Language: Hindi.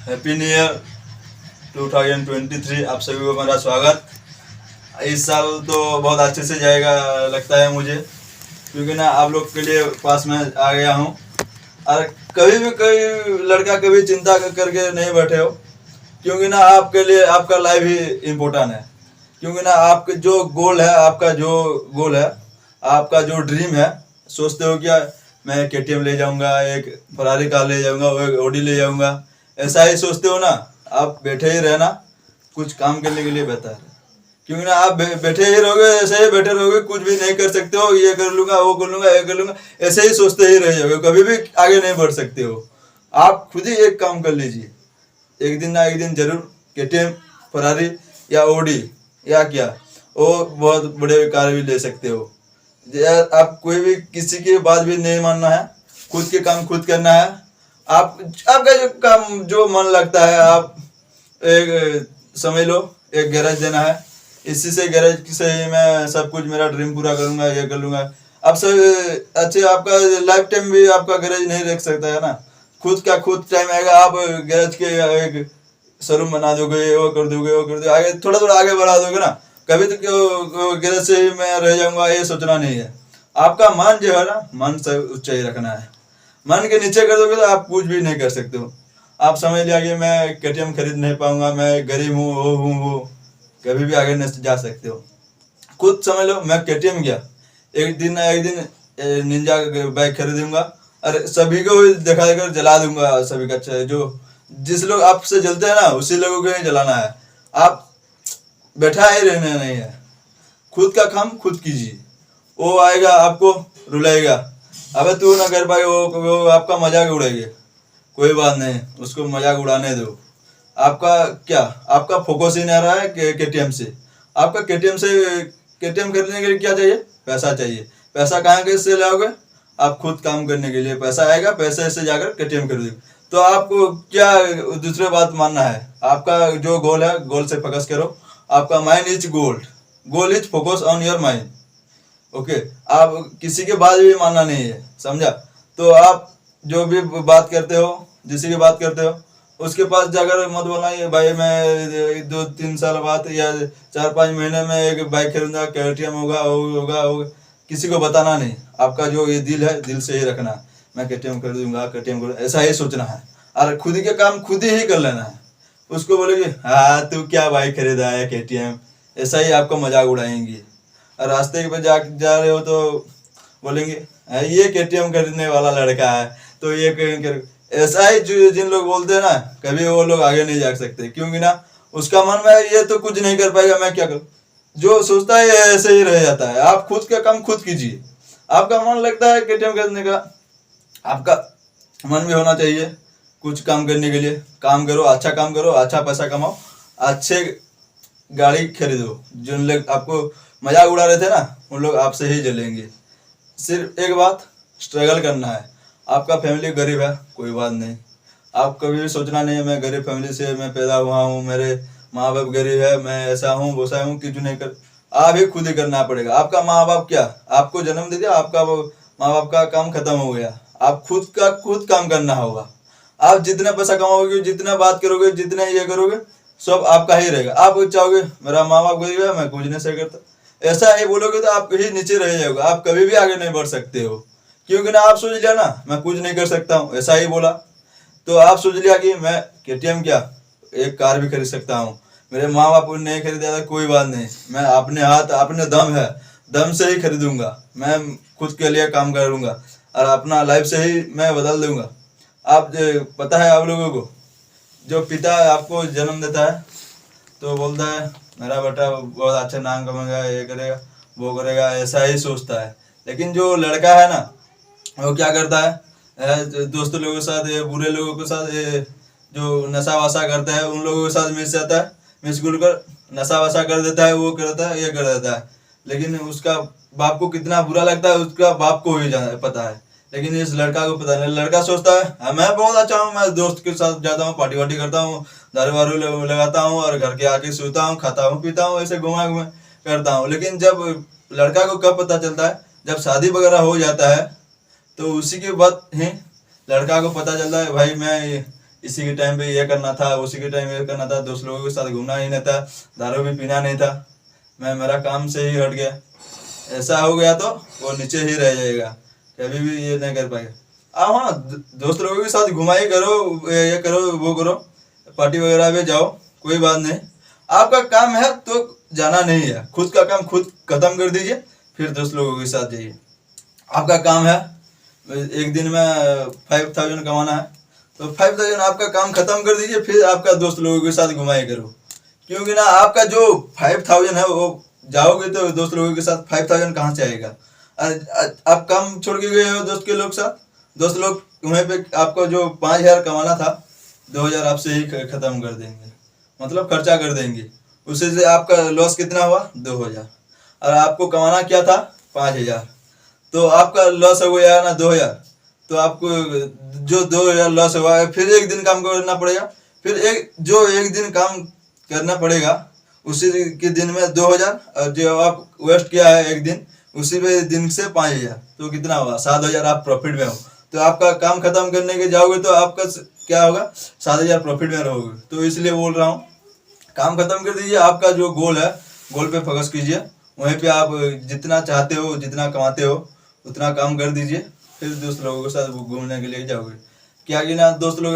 Happy new year 2023। आप सभी को मेरा स्वागत। इस साल तो बहुत अच्छे से जाएगा लगता है मुझे, क्योंकि ना आप लोग के लिए पास में आ गया हूँ। और कभी भी कोई लड़का कभी चिंता करके नहीं बैठे हो, क्योंकि ना आपके लिए आपका लाइफ ही इम्पोर्टेंट है। क्योंकि ना आपके जो गोल है, आपका जो गोल है, आपका जो ड्रीम है, सोचते हो क्या मैं केटीएम ले जाऊंगा, एक फरारी कार ले जाऊंगा, एक ऑडी ले जाऊंगा, ऐसा ही सोचते हो ना। आप बैठे ही रहना, कुछ काम करने के लिए बेहतर है। क्योंकि ना आप बैठे ही रहोगे, ऐसे ही बैठे रहोगे, कुछ भी नहीं कर सकते हो। ये कर लूंगा, वो कर लूंगा, ये कर लूंगा, ऐसे ही सोचते ही रह जाओगे, कभी भी आगे नहीं बढ़ सकते हो। आप खुद ही एक काम कर लीजिए, एक दिन ना एक दिन जरूर केटीएम, फरारी या ओडी या क्या वो बहुत बड़े कार भी ले सकते हो। यार आप कोई भी किसी की बात भी नहीं मानना है, खुद के काम खुद करना है। आप आपका जो काम जो मन लगता है, आप एक समझ लो एक गैरेज देना है, इसी से गैरेज से ही मैं सब कुछ मेरा ड्रीम पूरा करूंगा, ये कर लूंगा। आप सब अच्छे, आपका लाइफ टाइम भी आपका गैरेज नहीं रख सकता है ना। खुद का खुद टाइम आएगा, आप गैरेज के एक शोरूम बना दोगे, वो कर दोगे, वो कर दोगे, आगे थोड़ा थोड़ा आगे बढ़ा दोगे ना। कभी तो क्यों गैरेज से ही मैं रह जाऊंगा, ये सोचना नहीं है। आपका मन जो है ना, मन से ऊंचा ही रखना है। मन के नीचे कर दोगे तो आप कुछ भी नहीं कर सकते हो। आप समझ लिया कि मैं केटीएम खरीद नहीं पाऊंगा, मैं गरीब हूँ, वो कभी भी आगे नहीं जा सकते हो। खुद समझ लो, मैं केटीएम गया, एक दिन ना एक दिन निंजा बाइक खरीदूंगा और सभी को दिखा देकर जला दूंगा। सभी का अच्छा है, जो जिस लोग आपसे जलते हैं ना, उसी लोगों को ही जलाना है। आप बैठा ही रहना नहीं है, खुद का काम खुद कीजिए। वो आएगा आपको रुलाएगा, अबे तू ना कर पाए, वो आपका मजाक उड़ाएगा। कोई बात नहीं, उसको मजाक उड़ाने दो। आपका क्या, आपका फोकस ही नहीं आ रहा है केटीएम से। आपका केटीएम से, केटीएम खरीदने के लिए क्या चाहिए? पैसा चाहिए। पैसा कहाँ कैसे लाओगे? आप खुद काम करने के लिए पैसा आएगा, पैसे से जाकर केटीएम खरीदोगे। तो आपको क्या दूसरे बात मानना है? आपका जो गोल है, गोल से फोकस करो। आपका mind is gold, goal is focus on your mind. Okay, आप किसी के बात भी मानना नहीं है, समझा? तो आप जो भी बात करते हो, जिसी की बात करते हो, उसके पास जाकर मत बोलना ये भाई मैं 2-3 साल बाद या 4-5 महीने में एक बाइक खरीदूंगा, केटीएम होगा, होगा। किसी को बताना नहीं। आपका जो ये दिल है, दिल से ही रखना। मैं केटीएम खरीदूंगा, केटीएम खरीदूंगा, ऐसा ही सोचना है। और खुद के काम खुद ही कर लेना है। उसको बोलेगी हाँ तू क्या बाइक खरीदा है, केटीएम, ऐसा ही आपको मजाक उड़ाएंगे। और रास्ते पे जा रहे हो तो बोलेंगे ये केटीएम खरीदने वाला लड़का है, तो ये कहीं ऐसा ही जिन लोग बोलते हैं ना, कभी वो लोग आगे नहीं जा सकते। क्योंकि ना उसका मन में ये तो कुछ नहीं कर पाएगा, मैं क्या करूं, जो सोचता है ऐसे ही रह जाता है। आप खुद का काम खुद कीजिए। आपका मन लगता है केटीएम खरीदने का, आपका मन भी होना चाहिए कुछ काम करने के लिए। काम करो, अच्छा काम करो, अच्छा पैसा कमाओ, अच्छे गाड़ी खरीदो। जो लोग आपको मजाक उड़ा रहे थे ना, उन लोग आपसे ही जलेंगे। सिर्फ एक बात, स्ट्रगल करना है। आपका फैमिली गरीब है, कोई बात नहीं। आप कभी भी सोचना नहीं है मैं गरीब फैमिली से मैं पैदा हुआ हूँ, मेरे माँ बाप गरीब है, मैं ऐसा हूँ वैसा हूँ, कुछ नहीं कर। आप ही खुद ही करना पड़ेगा। आपका माँ बाप क्या आपको जन्म दे दिया, आपका माँ बाप का काम खत्म हो गया। आप खुद का खुद काम करना होगा। आप जितना पैसा कमाओगे, जितना बात करोगे, जितना ये करोगे, सब आपका ही रहेगा। आप चाहोगे मेरा माँ बाप गरीब है, मैं कुछ नहीं सह करता, ऐसा ही बोलोगे तो आप ही नीचे रह जाओगे। आप कभी भी आगे नहीं बढ़ सकते हो। क्योंकि ना आप सोच लिया ना मैं कुछ नहीं कर सकता हूँ, ऐसा ही बोला तो आप सोच लिया कि मैं केटीएम क्या एक कार भी खरीद सकता हूँ। मेरे माँ बाप ने नहीं खरीदा था, कोई बात नहीं, मैं अपने हाथ अपने दम है, दम से ही खरीदूंगा। मैं खुद के लिए काम करूंगा और अपना लाइफ से ही मैं बदल दूंगा। आप पता है आप लोगों को, जो पिता आपको जन्म देता है तो बोलता है मेरा बेटा बहुत अच्छा नाम कमाएगा, ये करेगा, वो करेगा, ऐसा ही सोचता है। लेकिन जो लड़का है ना, वो क्या करता है, दोस्तों लोगों के साथ, बुरे लोगों के साथ, जो नशा वशा करता है उन लोगों के साथ मिल जाता है, मिलजुल कर नशा वशा कर देता है, वो करता है, ये कर देता है। लेकिन उसका बाप को कितना बुरा लगता है, उसका बाप को ही पता है। लेकिन इस लड़का को पता नहीं। लड़का सोचता है मैं बहुत अच्छा हूँ, मैं दोस्त के साथ जाता हूँ, पार्टी वार्टी करता हूँ, दारू वारू लगाता हूँ और घर के आके सोता हूँ, खाता हूँ, पीता हूँ, ऐसे घुमा घुमा करता हूँ। लेकिन जब लड़का को कब पता चलता है, जब शादी वगैरह हो जाता है, तो उसी के बाद ही लड़का को पता चलता है भाई मैं इसी के टाइम पे ये करना था, उसी के टाइम ये करना था, दोस्त लोगों के साथ घूमना ही नहीं था, दारू भी पीना नहीं था। मैं मेरा काम से ही हट गया। ऐसा हो गया तो वो नीचे ही रह जाएगा, कभी भी ये नहीं कर पाएगा। हाँ, दोस्त लोगों के साथ घुमाई करो, ये करो वो करो, पार्टी वगैरह में जाओ, कोई बात नहीं। आपका काम है तो जाना नहीं है, खुद का काम खुद खत्म कर दीजिए, फिर दोस्त लोगों के साथ जाइए। आपका काम है एक दिन में 5000 कमाना है, तो 5000 आपका काम खत्म कर दीजिए, फिर आपका दोस्त लोगों के साथ घुमाई करो। क्योंकि ना आपका जो 5000 है वो जाओगे तो दोस्त लोगों के साथ 5000 कहाँ से आएगा। आप काम छोड़ के गए हो दोस्त के लोग साथ, दोस्त लोग वहीं पे आपको जो 5000 कमाना था 2000 आपसे ही खत्म कर देंगे, मतलब खर्चा कर देंगे। उससे से आपका लॉस कितना हुआ 2000, और आपको कमाना क्या था 5000, तो आपका लॉस हो गया ना 2000। तो आपको जो 2000 लॉस हुआ है, फिर एक दिन काम करना पड़ेगा, फिर एक दिन काम करना पड़ेगा, उसी के दिन में 2000, और जो आप वेस्ट किया है एक दिन, उसी पे दिन से 5000, तो कितना हुआ 7000 आप प्रॉफिट में हो। तो आपका काम खत्म करने के जाओगे तो आपका क्या होगा 7000 प्रॉफिट में रहोगे। तो इसलिए बोल रहा हूँ काम खत्म कर दीजिए, आपका जो गोल है गोल पे फोकस कीजिए, वहीं पे आप जितना चाहते हो जितना कमाते हो उतना काम कर दीजिए, फिर दोस्त लोगों के साथ घूमने के लिए जाओगे। क्या कि ना दोस्त लोग